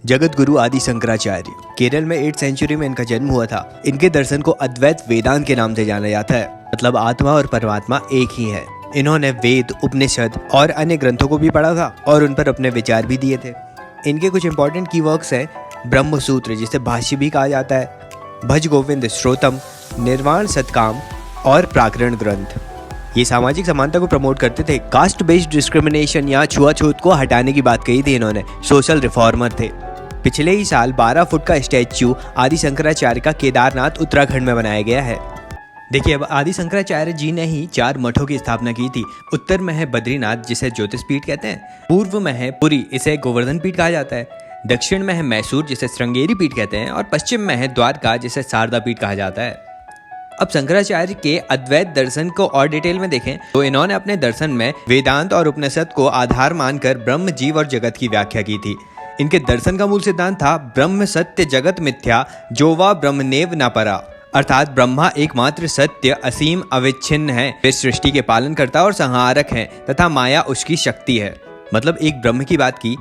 जगत गुरु आदि शंकराचार्य केरल में 8th century में इनका जन्म हुआ था। इनके दर्शन को अद्वैत वेदांत के नाम से जाना जाता है, मतलब आत्मा और परमात्मा एक ही है। इन्होंने वेद, उपनिषद और अन्य ग्रंथों को भी पढ़ा था और उन पर अपने विचार भी दिए थे। इनके कुछ इंपॉर्टेंट की वर्क्स हैं ब्रह्म सूत्र, जिसे भाष्य भी कहा जाता है, भज गोविंद श्रोतम, निर्वाण सतकाम और प्राकरण ग्रंथ। ये सामाजिक समानता को प्रमोट करते थे। कास्ट बेस्ड डिस्क्रिमिनेशन या छुआछूत को हटाने की बात कही थी इन्होंने। सोशल रिफॉर्मर थे। पिछले ही साल 12 फुट का स्टैच्यू आदि शंकराचार्य का केदारनाथ उत्तराखंड में बनाया गया है। देखिए, अब आदि शंकराचार्य जी ने ही 4 मठों की स्थापना की थी। उत्तर में है बद्रीनाथ, जिसे ज्योतिष पीठ कहते हैं। पूर्व में है पुरी, इसे गोवर्धन पीठ कहा जाता है। दक्षिण में है मैसूर, जिसे श्रृंगेरी पीठ कहते हैं। और पश्चिम में है द्वारका, जिसे शारदा पीठ कहा जाता है। अब शंकराचार्य के अद्वैत दर्शन को और डिटेल में देखें तो इन्होंने अपने दर्शन में वेदांत और उपनिषद को आधार मानकर ब्रह्म, जीव और जगत की व्याख्या की थी। इनके दर्शन का मूल सिद्धांत था ब्रह्म सत्य जगत मिथ्या, जो वा ब्रह्मनेव न परा, अर्थात ब्रह्मा एकमात्र सत्य, असीम, अविच्छिन्न है। वे सृष्टि के पालनकर्ता और संहारक हैं तथा माया उसकी शक्ति है। मतलब एक ब्रह्म की बात की,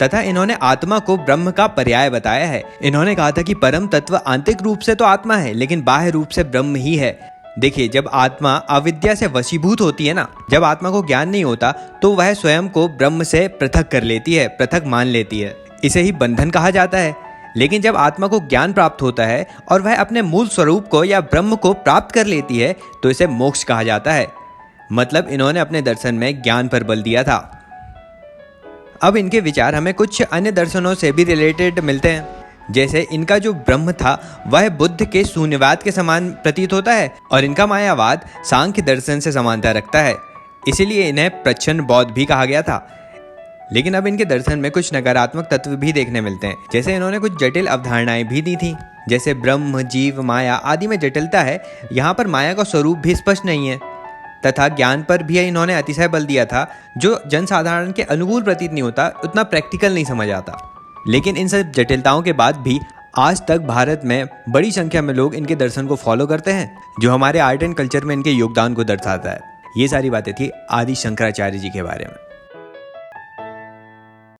तथा इन्होंने आत्मा को ब्रह्म का पर्याय बताया है। इन्होंने कहा था कि परम तत्व आंतरिक रूप से तो आत्मा है, लेकिन बाह्य रूप से ब्रह्म ही है। देखिए, जब आत्मा अविद्या से वशीभूत होती है ना, जब आत्मा को ज्ञान नहीं होता तो वह स्वयं को ब्रह्म से पृथक कर लेती है, पृथक मान लेती है। इसे ही बंधन कहा जाता है। लेकिन जब आत्मा को ज्ञान प्राप्त होता है और वह अपने मूल स्वरूप को या ब्रह्म को प्राप्त कर लेती है तो इसे मोक्ष कहा जाता है। मतलब इन्होंने अपने दर्शन में ज्ञान पर बल दिया था। अब इनके विचार हमें कुछ अन्य दर्शनों से भी रिलेटेड मिलते हैं। जैसे इनका जो ब्रह्म था वह बुद्ध के शून्यवाद के समान प्रतीत होता है और इनका मायावाद सांख्य दर्शन से समानता रखता है। इसीलिए इन्हें प्रच्छन्न बौद्ध भी कहा गया था। लेकिन अब इनके दर्शन में कुछ नकारात्मक तत्व भी देखने मिलते हैं। जैसे इन्होंने कुछ जटिल अवधारणाएं भी दी थी, जैसे ब्रह्म, जीव, माया आदि में जटिलता है। यहाँ पर माया का स्वरूप भी स्पष्ट नहीं है, तथा ज्ञान पर भी इन्होंने अतिशय बल दिया था, जो जनसाधारण के अनुकूल प्रतीत नहीं होता, उतना प्रैक्टिकल नहीं समझ आता। लेकिन इन सब जटिलताओं के बाद भी आज तक भारत में बड़ी संख्या में लोग इनके दर्शन को फॉलो करते हैं, जो हमारे आर्ट एंड कल्चर में इनके योगदान को दर्शाता है। ये सारी बातें थी आदि शंकराचार्य जी के बारे में।